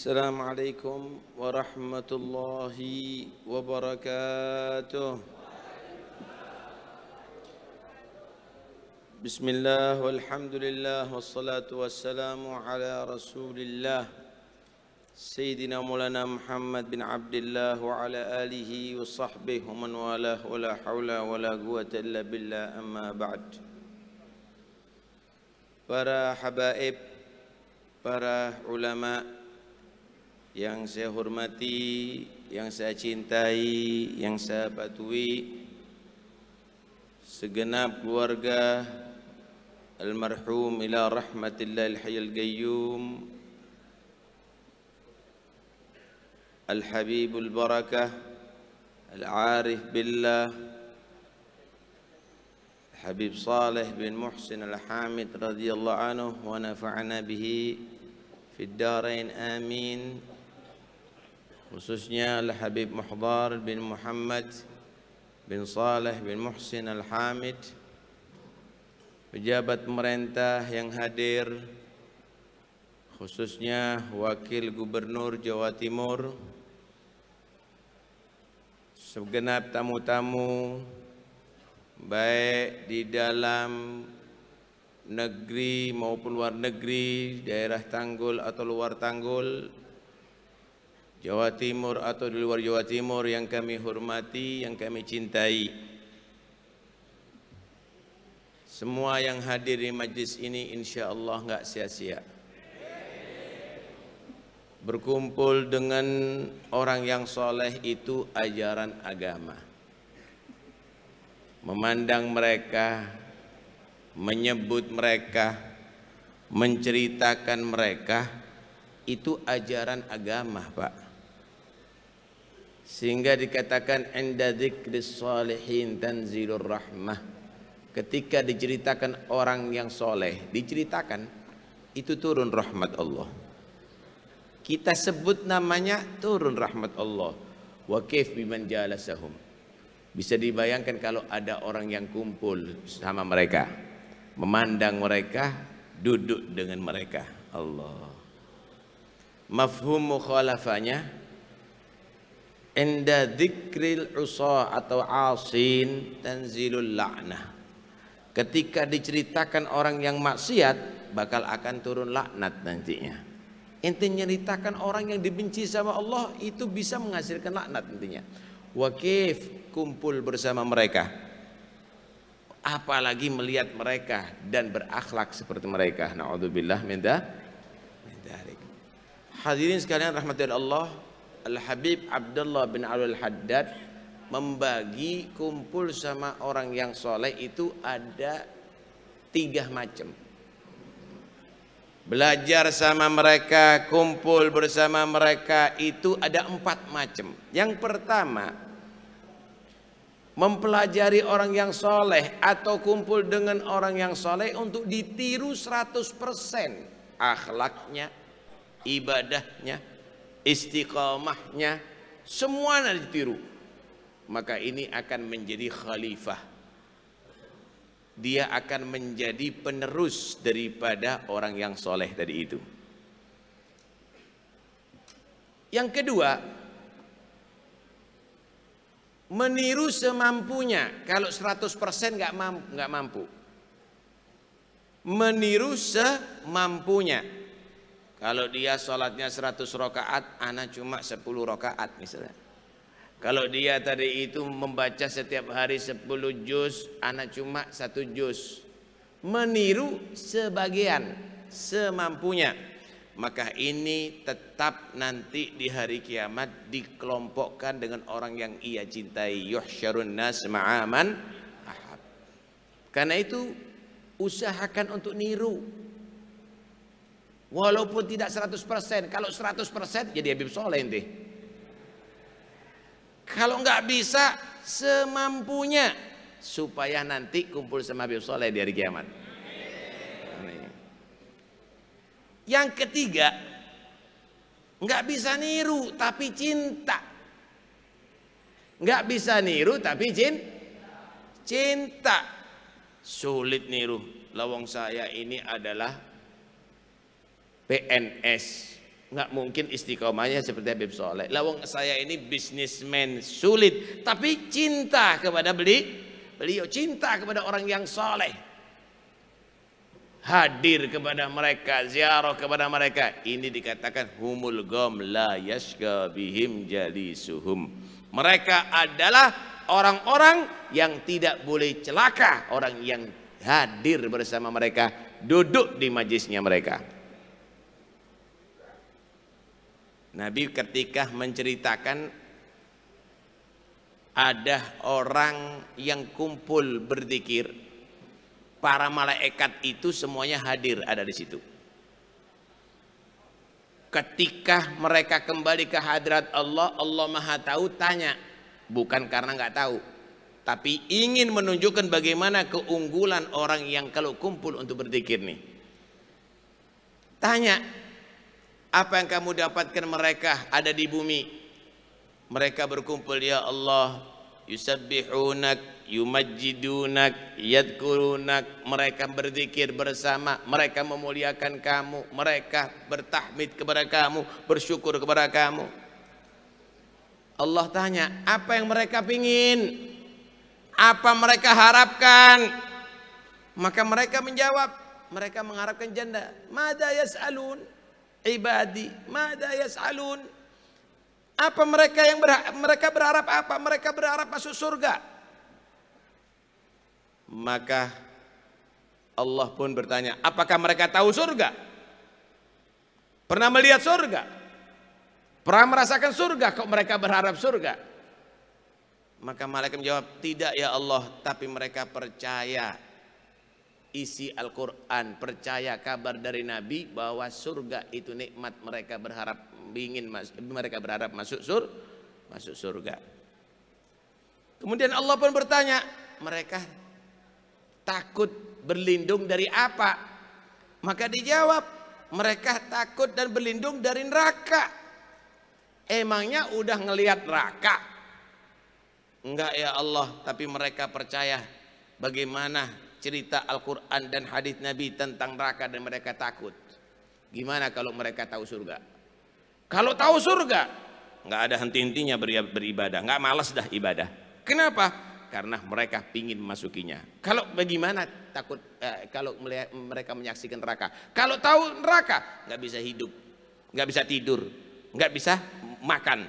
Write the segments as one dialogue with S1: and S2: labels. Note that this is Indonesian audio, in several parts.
S1: Assalamualaikum warahmatullahi wabarakatuh. Bismillah walhamdulillah wassalatu wassalamu ala rasulillah Sayyidina Maulana Muhammad bin Abdullah wa ala alihi wa sahbihi wa man walah wa la hawla wa la quwwata illa billah amma ba'd. Para habaib, para ulama yang saya hormati, yang saya cintai, yang saya patuhi, segenap keluarga almarhum ila rahmatillahil hayyul qayyum al-habibul barakah al-arif billah Habib Saleh bin Muhsin al-Hamid radhiyallahu anhu wa nafa'ana bihi fid darain amin. Khususnya Al-Habib Muhdar bin Muhammad bin Saleh bin Muhsin Al-Hamid, pejabat pemerintah yang hadir, khususnya Wakil Gubernur Jawa Timur, segenap tamu-tamu baik di dalam negeri maupun luar negeri, daerah Tanggul atau luar Tanggul, Jawa Timur atau di luar Jawa Timur yang kami hormati, yang kami cintai. Semua yang hadir di majlis ini insya Allah enggak sia-sia. Berkumpul dengan orang yang soleh itu ajaran agama. Memandang mereka, menyebut mereka, menceritakan mereka, itu ajaran agama, Pak. Sehingga dikatakan inda dzikris shalihin tanzilur rahmah. Ketika diceritakan orang yang soleh, diceritakan, itu turun rahmat Allah. Kita sebut namanya, turun rahmat Allah. Wa kaif biman jalasahum. Bisa dibayangkan kalau ada orang yang kumpul sama mereka, memandang mereka, duduk dengan mereka. Allah. Mafhum mukhalafahnya, inda dzikril usa atau asin tanzilul la'nah. Ketika diceritakan orang yang maksiat, bakal akan turun laknat nantinya. Intinya ceritakan orang yang dibenci sama Allah, itu bisa menghasilkan laknat nantinya. Wakif, kumpul bersama mereka, apalagi melihat mereka dan berakhlak seperti mereka. Na'udzubillah min dzalik. Hadirin sekalian rahmatillah Allah, Al-Habib Abdullah bin Abdul Haddad membagi kumpul sama orang yang soleh itu ada 3 macam. Belajar sama mereka, kumpul bersama mereka itu ada 4 macam. Yang pertama, mempelajari orang yang soleh atau kumpul dengan orang yang soleh untuk ditiru 100% akhlaknya, ibadahnya, istiqamahnya, semuanya ditiru. Maka ini akan menjadi khalifah. Dia akan menjadi penerus daripada orang yang soleh tadi itu. Yang kedua, meniru semampunya. Kalau 100% nggak mampu. Meniru semampunya. Kalau dia sholatnya 100 rakaat, ana cuma 10 rakaat misalnya. Kalau dia tadi itu membaca setiap hari 10 juz, ana cuma 1 juz. Meniru sebagian, semampunya. Maka ini tetap nanti di hari kiamat dikelompokkan dengan orang yang ia cintai. Yuhsyarun nas ma'aman ahab. Karena itu usahakan untuk niru. Walaupun tidak 100%, kalau 100% jadi Habib Soleh ente. Kalau nggak bisa semampunya supaya nanti kumpul sama Habib Soleh di hari kiamat. Yang ketiga, nggak bisa niru tapi cinta. Nggak bisa niru tapi cinta. Sulit niru. Lawang saya ini adalah PNS, Nggak mungkin istiqomahnya seperti Habib Soleh. Lawang saya ini bisnismen sulit, tapi cinta kepada beliau, cinta kepada orang yang soleh. Hadir kepada mereka, ziarah kepada mereka. Ini dikatakan humul gom la yashqa bihim jalisuhum. Mereka adalah orang-orang yang tidak boleh celaka, orang yang hadir bersama mereka, duduk di majlisnya mereka. Nabi ketika menceritakan ada orang yang kumpul berzikir, para malaikat itu semuanya hadir ada di situ. Ketika mereka kembali ke hadrat Allah, Allah Maha Tahu tanya, bukan karena nggak tahu, tapi ingin menunjukkan bagaimana keunggulan orang yang kalau kumpul untuk berzikir nih. Tanya, apa yang kamu dapatkan mereka ada di bumi? Mereka berkumpul, ya Allah, yusabbihunak, yumajjidunak, yadkurunak. Mereka berzikir bersama, mereka memuliakan kamu, mereka bertahmid kepada kamu, bersyukur kepada kamu. Allah tanya, apa yang mereka pingin? Apa mereka harapkan? Maka mereka menjawab, mereka mengharapkan jannah. Mada yas'alun ibadi, mada yas'alun. Apa mereka yang mereka berharap apa? Mereka berharap masuk surga. Maka Allah pun bertanya, apakah mereka tahu surga? Pernah melihat surga? Pernah merasakan surga? Kok mereka berharap surga? Maka malaikat menjawab, tidak ya Allah, tapi mereka percaya isi Al-Quran, percaya kabar dari Nabi bahwa surga itu nikmat, mereka berharap mereka berharap masuk surga. Kemudian Allah pun bertanya, mereka takut berlindung dari apa? Maka dijawab, mereka takut dan berlindung dari neraka. Emangnya udah ngelihat neraka? Enggak ya Allah, tapi mereka percaya bagaimana cerita Al-Quran dan hadis Nabi tentang neraka dan mereka takut. Gimana kalau mereka tahu surga? Kalau tahu surga, nggak ada henti-hentinya beribadah, nggak malas dah ibadah. Kenapa? Karena mereka pingin masukinya. Kalau bagaimana takut kalau mereka menyaksikan neraka? Kalau tahu neraka, nggak bisa hidup, nggak bisa tidur, nggak bisa makan.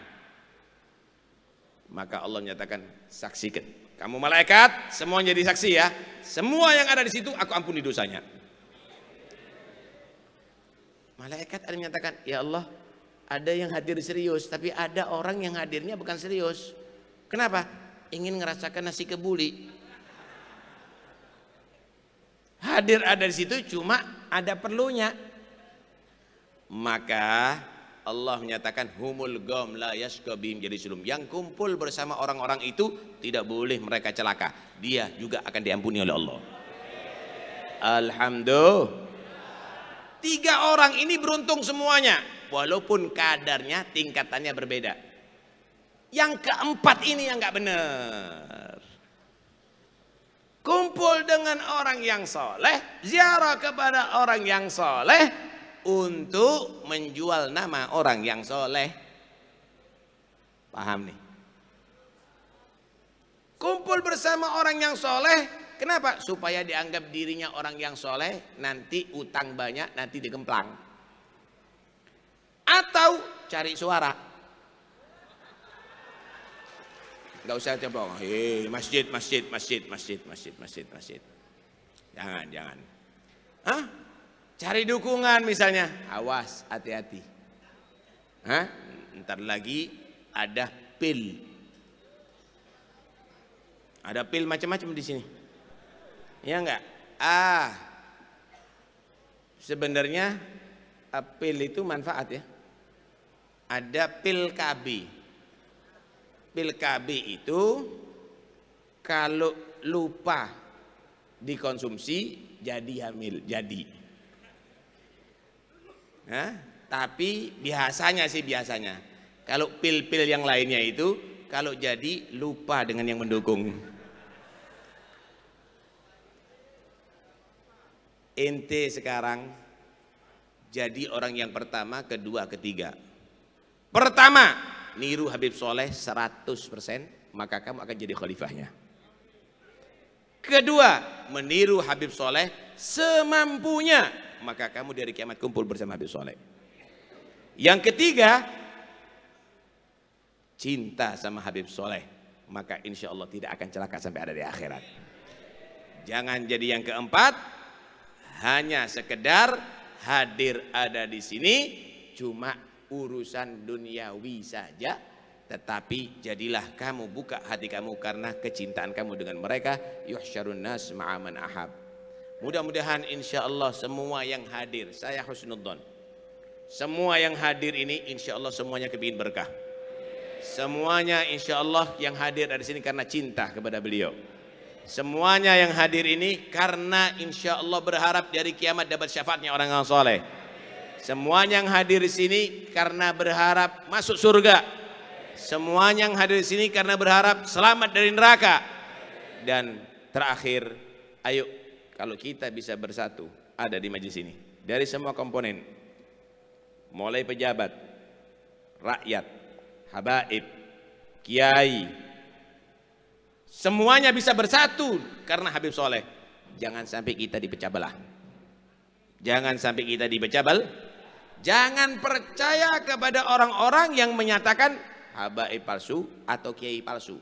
S1: Maka Allah menyatakan, saksikan. Kamu malaikat, semua jadi saksi ya. Semua yang ada di situ, aku ampuni dosanya. Malaikat ada menyatakan, ya Allah, ada yang hadir serius, tapi ada orang yang hadirnya bukan serius. Kenapa? Ingin ngerasakan nasi kebuli. Hadir ada di situ, cuma ada perlunya. Maka Allah menyatakan humul gom la yashqa bihim jalisuhum. Yang kumpul bersama orang-orang itu tidak boleh mereka celaka. Dia juga akan diampuni oleh Allah. Alhamdulillah. 3 orang ini beruntung semuanya, walaupun kadarnya, tingkatannya berbeda. Yang keempat ini yang nggak benar. Kumpul dengan orang yang soleh, ziarah kepada orang yang soleh, untuk menjual nama orang yang soleh. Paham nih? Kumpul bersama orang yang soleh, kenapa? Supaya dianggap dirinya orang yang soleh, nanti utang banyak, nanti digemplang. Atau cari suara. Gak usah coba, masjid. Jangan. Hah? Cari dukungan misalnya, awas, hati-hati. Ntar lagi ada pil. Ada pil macam-macam di sini. Ya enggak? Sebenarnya pil itu manfaat ya. Ada pil KB. Pil KB itu kalau lupa dikonsumsi jadi hamil, jadi. Tapi biasanya kalau pil-pil yang lainnya itu kalau jadi lupa dengan yang mendukung. Ente sekarang jadi orang yang pertama, kedua, ketiga. Pertama, niru Habib Soleh 100%, maka kamu akan jadi khalifahnya. Kedua, meniru Habib Soleh semampunya, maka kamu dari kiamat kumpul bersama Habib Soleh. Yang ketiga, cinta sama Habib Soleh, maka insya Allah tidak akan celaka sampai ada di akhirat. Jangan jadi yang keempat, hanya sekedar hadir ada di sini, cuma urusan duniawi saja. Tetapi jadilah kamu buka hati kamu karena kecintaan kamu dengan mereka. Yuhsyarun nas ma'aman ahab. Mudah-mudahan insya Allah semua yang hadir, saya husnudzon, semua yang hadir ini insya Allah semuanya kepingin berkah. Semuanya insya Allah yang hadir dari sini karena cinta kepada beliau. Semuanya yang hadir ini karena insya Allah berharap dari kiamat dapat syafaatnya orang yang soleh. Semuanya yang hadir di sini karena berharap masuk surga. Semuanya yang hadir di sini karena berharap selamat dari neraka. Dan terakhir, ayo kalau kita bisa bersatu ada di majelis ini dari semua komponen, mulai pejabat, rakyat, habaib, kiai, semuanya bisa bersatu karena Habib Soleh. Jangan sampai kita dipecah belah. Jangan sampai kita dipecah belah. Jangan percaya kepada orang-orang yang menyatakan habaib palsu atau kiai palsu.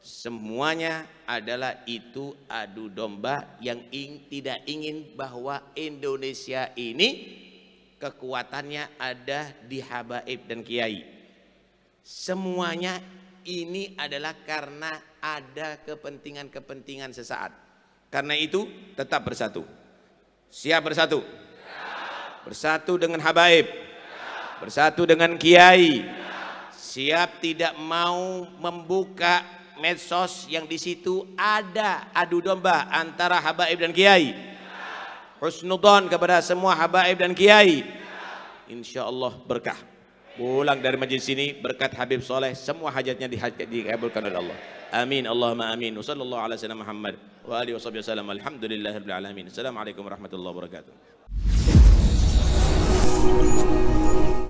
S1: Semuanya adalah itu adu domba yang tidak ingin bahwa Indonesia ini kekuatannya ada di habaib dan kiai. Semuanya ini adalah karena ada kepentingan-kepentingan sesaat. Karena itu tetap bersatu. Siap bersatu? Bersatu dengan habaib, bersatu dengan kiai. Siap tidak mau membuka medsos yang di situ ada adu domba antara habaib dan kiai. Husnudzon kepada semua habaib dan kiai. Insya Allah berkah. Pulang dari majlis ini berkat Habib Soleh, semua hajatnya dikabulkan oleh Allah. Amin Allahumma amin. Wassallallahu ala sayyidina Muhammad wa alihi wasallam. Alhamdulillahirabbil alamin. Assalamualaikum warahmatullahi wabarakatuh.